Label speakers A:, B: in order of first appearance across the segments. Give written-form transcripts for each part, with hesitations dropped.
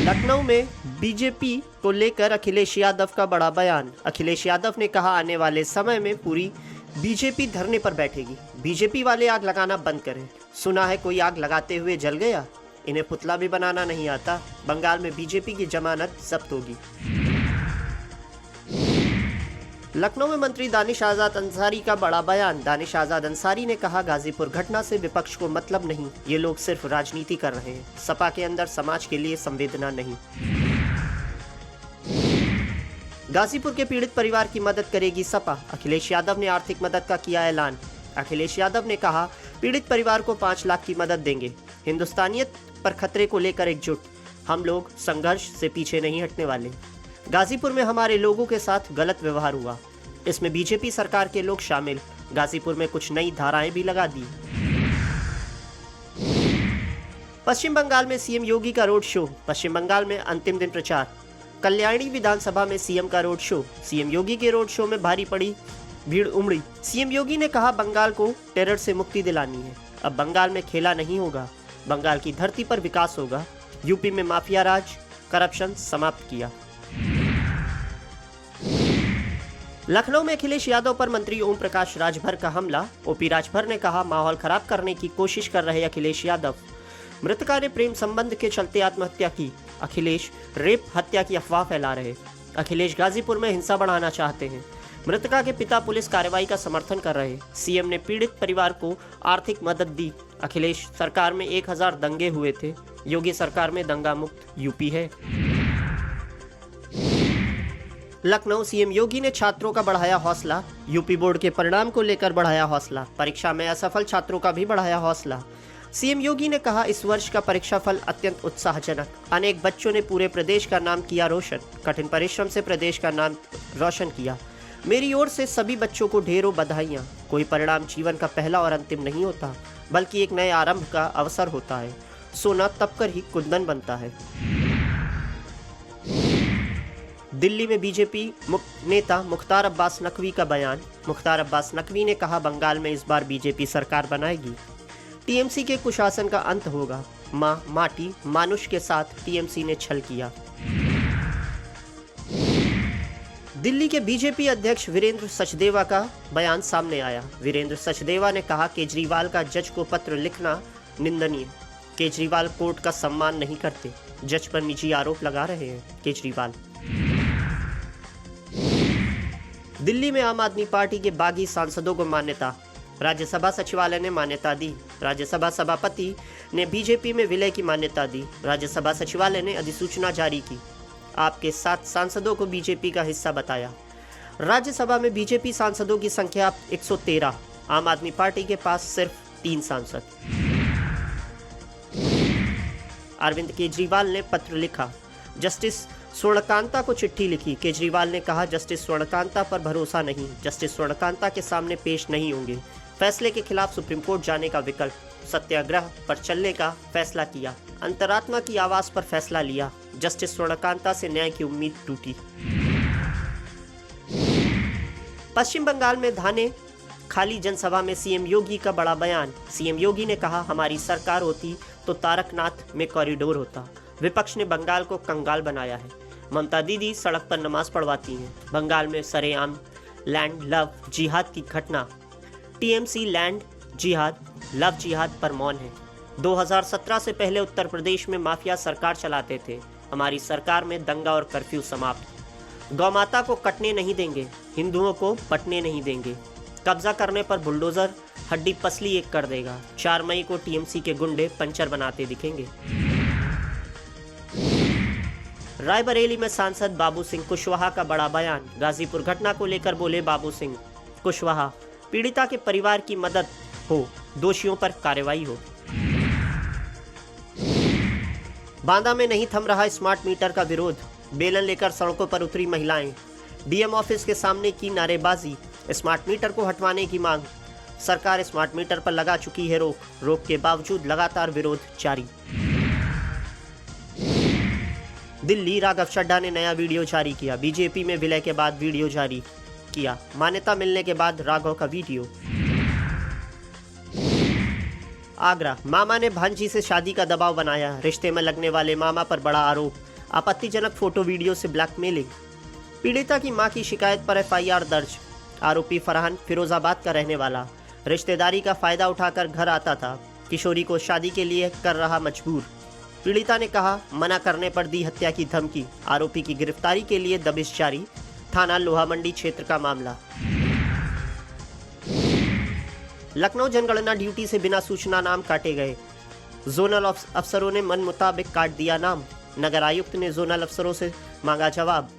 A: लखनऊ में बीजेपी को लेकर अखिलेश यादव का बड़ा बयान। अखिलेश यादव ने कहा आने वाले समय में पूरी बीजेपी धरने पर बैठेगी। बीजेपी वाले आग लगाना बंद करें। सुना है कोई आग लगाते हुए जल गया, इन्हें पुतला भी बनाना नहीं आता। बंगाल में बीजेपी की जमानत जब्त होगी। लखनऊ में मंत्री दानिश आजाद अंसारी का बड़ा बयान। दानिश आजाद अंसारी ने कहा गाजीपुर घटना से विपक्ष को मतलब नहीं, ये लोग सिर्फ राजनीति कर रहे हैं। सपा के अंदर समाज के लिए संवेदना नहीं। गाजीपुर के पीड़ित परिवार की मदद करेगी सपा। अखिलेश यादव ने आर्थिक मदद का किया ऐलान। अखिलेश यादव ने कहा पीड़ित परिवार को 5 लाख की मदद देंगे। हिंदुस्तानियत पर खतरे को लेकर एकजुट, हम लोग संघर्ष से पीछे नहीं हटने वाले। गाजीपुर में हमारे लोगों के साथ गलत व्यवहार हुआ, इसमें बीजेपी सरकार के लोग शामिल। गाजीपुर में कुछ नई धाराएं भी लगा दी। पश्चिम बंगाल में सीएम योगी का रोड शो। पश्चिम बंगाल में अंतिम दिन प्रचार। कल्याणी विधानसभा में सीएम का रोड शो। सीएम योगी के रोड शो में भारी पड़ी भीड़ उमड़ी। सीएम योगी ने कहा बंगाल को टेरर से मुक्ति दिलानी है। अब बंगाल में खेला नहीं होगा, बंगाल की धरती पर विकास होगा। यूपी में माफिया राज, करप्शन समाप्त किया। लखनऊ में अखिलेश यादव पर मंत्री ओम प्रकाश राजभर का हमला। ओपी राजभर ने कहा माहौल खराब करने की कोशिश कर रहे अखिलेश यादव। मृतका ने प्रेम संबंध के चलते आत्महत्या की। अखिलेश रेप हत्या की अफवाह फैला रहे। अखिलेश गाजीपुर में हिंसा बढ़ाना चाहते हैं। मृतका के पिता पुलिस कार्रवाई का समर्थन कर रहे। सीएम ने पीड़ित परिवार को आर्थिक मदद दी। अखिलेश सरकार में 1000 दंगे हुए थे, योगी सरकार में दंगा मुक्त यूपी है। लखनऊ सीएम योगी ने छात्रों का बढ़ाया हौसला। यूपी बोर्ड के परिणाम को लेकर बढ़ाया हौसला। परीक्षा में असफल छात्रों का भी बढ़ाया हौसला। सीएम योगी ने कहा इस वर्ष का परीक्षा फल अत्यंत उत्साहजनक। अनेक बच्चों ने पूरे प्रदेश का नाम किया रोशन। कठिन परिश्रम से प्रदेश का नाम रोशन किया। मेरी ओर से सभी बच्चों को ढेरों बधाइयां। कोई परिणाम जीवन का पहला और अंतिम नहीं होता, बल्कि एक नए आरंभ का अवसर होता है। सोना तब कर ही कुंदन बनता है। दिल्ली में बीजेपी नेता मुख्तार अब्बास नकवी का बयान। मुख्तार अब्बास नकवी ने कहा बंगाल में इस बार बीजेपी सरकार बनाएगी। टीएमसी के कुशासन का अंत होगा। मां माटी मानुष के साथ टीएमसी ने छल किया। दिल्ली के बीजेपी अध्यक्ष वीरेंद्र सचदेवा का बयान सामने आया। वीरेंद्र सचदेवा ने कहा केजरीवाल का जज को पत्र लिखना निंदनीय। केजरीवाल कोर्ट का सम्मान नहीं करते, जज पर निजी आरोप लगा रहे हैं केजरीवाल। दिल्ली में आम आदमी पार्टी के बागी सांसदों को मान्यता। राज्यसभा सचिवालय ने मान्यता दी। राज्यसभा सभापति ने बीजेपी में विलय की मान्यता दी। राज्यसभा सचिवालय ने अधिसूचना जारी की। आपके 7 सांसदों को बीजेपी का हिस्सा बताया। राज्यसभा में बीजेपी सांसदों की संख्या 113। आम आदमी पार्टी के पास सिर्फ 3 सांसद। अरविंद केजरीवाल ने पत्र लिखा। जस्टिस स्वर्णकांता को चिट्ठी लिखी। केजरीवाल ने कहा जस्टिस स्वर्णकांता पर भरोसा नहीं, जस्टिस स्वर्णकांता के सामने पेश नहीं होंगे। फैसले के खिलाफ सुप्रीम कोर्ट जाने का विकल्प। सत्याग्रह पर चलने का फैसला किया। अंतरात्मा की आवाज पर फैसला लिया। जस्टिस स्वर्णकांता से न्याय की उम्मीद टूटी। पश्चिम बंगाल में धाने खाली जनसभा में सीएम योगी का बड़ा बयान। सीएम योगी ने कहा हमारी सरकार होती तो तारकनाथ में कॉरिडोर होता। विपक्ष ने बंगाल को कंगाल बनाया है। ममता दीदी सड़क पर नमाज पढ़वाती हैं। बंगाल में सरेआम लैंड लव जिहाद की घटना। टीएमसी लैंड जिहाद लव जिहाद पर मौन है। 2017 से पहले उत्तर प्रदेश में माफिया सरकार चलाते थे। हमारी सरकार में दंगा और कर्फ्यू समाप्त। गौमाता को कटने नहीं देंगे, हिंदुओं को पटने नहीं देंगे। कब्जा करने पर बुलडोजर हड्डी पसली एक कर देगा। 4 मई को टीएमसी के गुंडे पंचर बनाते दिखेंगे। रायबरेली में सांसद बाबू सिंह कुशवाहा का बड़ा बयान। गाजीपुर घटना को लेकर बोले बाबू सिंह कुशवाहा, पीड़िता के परिवार की मदद हो, दोषियों पर कार्रवाई हो। बांदा में नहीं थम रहा स्मार्ट मीटर का विरोध। बेलन लेकर सड़कों पर उतरी महिलाएं। डीएम ऑफिस के सामने की नारेबाजी। स्मार्ट मीटर को हटवाने की मांग। सरकार स्मार्ट मीटर पर लगा चुकी है रोक। रोक के बावजूद लगातार विरोध जारी। दिल्ली राघव चड्ढा ने नया वीडियो जारी किया। बीजेपी में विलय के बाद वीडियो जारी किया। मान्यता मिलने के बाद राघव का वीडियो। आगरा, मामा ने भांजी से शादी का दबाव बनाया। रिश्ते में लगने वाले मामा पर बड़ा आरोप। आपत्तिजनक फोटो वीडियो से ब्लैकमेलिंग। पीड़िता की मां की शिकायत पर एफआईआर दर्ज। आरोपी फरहान फिरोजाबाद का रहने वाला, रिश्तेदारी का फायदा उठाकर घर आता था, किशोरी को शादी के लिए कर रहा मजबूर। पीड़िता ने कहा, मना करने पर दी हत्या की धमकी। आरोपी की गिरफ्तारी के लिए दबिश जारी। थाना लोहा मंडी क्षेत्र का मामला। लखनऊ जनगणना ड्यूटी से बिना सूचना नाम काटे गए। जोनल अफसरों ने मन मुताबिक काट दिया नाम। नगर आयुक्त ने जोनल अफसरों से मांगा जवाब।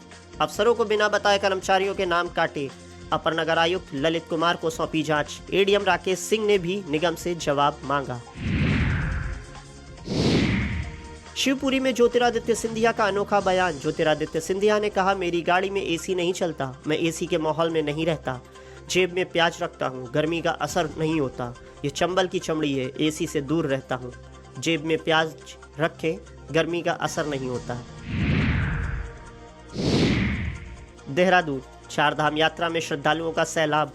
A: अफसरों को बिना बताए कर्मचारियों के नाम काटे। अपर नगर आयुक्त ललित कुमार को सौंपी जांच। एडीएम राकेश सिंह ने भी निगम से जवाब मांगा। शिवपुरी में ज्योतिरादित्य सिंधिया का अनोखा बयान। ज्योतिरादित्य सिंधिया ने कहा, मेरी गाड़ी में एसी नहीं चलता, मैं एसी के माहौल में नहीं रहता, जेब में प्याज रखता हूँ, गर्मी का असर नहीं होता, ये चंबल की चमड़ी है, एसी से दूर रहता हूँ, जेब में प्याज रखें, गर्मी का असर नहीं होता। देहरादून चारधाम यात्रा में श्रद्धालुओं का सैलाब।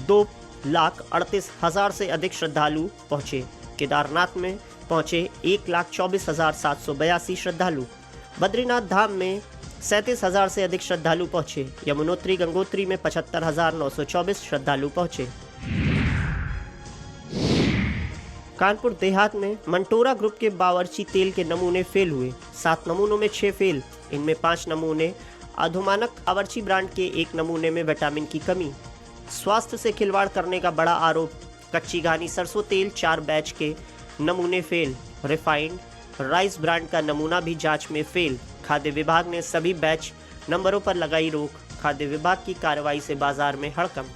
A: 2,38,000 से अधिक श्रद्धालु पहुंचे। केदारनाथ में पहुंचे 1,24,782 श्रद्धालु। बद्रीनाथ धाम में 37,000 से अधिक श्रद्धालु पहुंचे। यमुनोत्री गंगोत्री में 75,924 श्रद्धालु पहुंचे। कानपुर देहात में मंटोरा ग्रुप के बावर्ची तेल के नमूने फेल हुए। 7 नमूनों में 6 फेल, इनमें 5 नमूने अधोमानक बावर्ची ब्रांड के, 1 नमूने में विटामिन की कमी। स्वास्थ्य से खिलवाड़ करने का बड़ा आरोप। कच्ची घानी सरसों तेल 4 बैच के नमूने फेल। रिफाइंड राइस ब्रांड का नमूना भी जांच में फेल। खाद्य विभाग ने सभी बैच नंबरों पर लगाई रोक। खाद्य विभाग की कार्रवाई से बाजार में हड़कंप।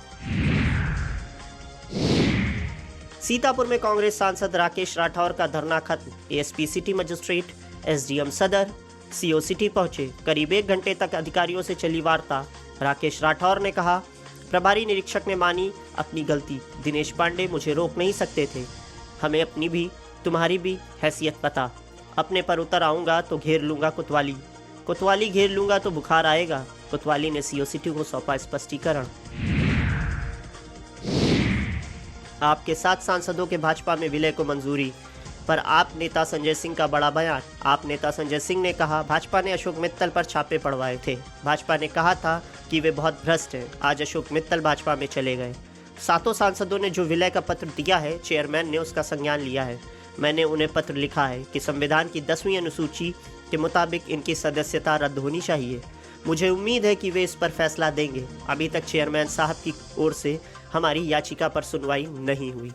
A: सीतापुर में कांग्रेस सांसद राकेश राठौर का धरना खत्म। एएसपी सिटी मजिस्ट्रेट, एसडीएम सदर, सीओ सिटी पहुंचे। करीब 1 घंटे तक अधिकारियों से चली वार्ता। राकेश राठौर ने कहा, प्रभारी निरीक्षक ने मानी अपनी गलती। दिनेश पांडे मुझे रोक नहीं सकते थे, हमें अपनी भी तुम्हारी भी हैसियत पता। अपने पर उतर आऊँगा तो घेर लूँगा कोतवाली, कोतवाली घेर लूँगा तो बुखार आएगा। कोतवाली ने सीओ सिटी को सौंपा स्पष्टीकरण। आपके 7 सांसदों के भाजपा में विलय को मंजूरी पर आप नेता संजय सिंह का बड़ा बयान। आप नेता संजय सिंह ने कहा, भाजपा ने अशोक मित्तल पर छापे पड़वाए थे। भाजपा ने कहा था कि वे बहुत भ्रष्ट हैं। आज अशोक मित्तल भाजपा में चले गए। 7 सांसदों ने जो विलय का पत्र दिया है, चेयरमैन ने उसका संज्ञान लिया है। मैंने उन्हें पत्र लिखा है कि संविधान की 10वीं अनुसूची के मुताबिक इनकी सदस्यता रद्द होनी चाहिए। मुझे उम्मीद है कि वे इस पर फैसला देंगे। अभी तक चेयरमैन साहब की ओर से हमारी याचिका पर सुनवाई नहीं हुई।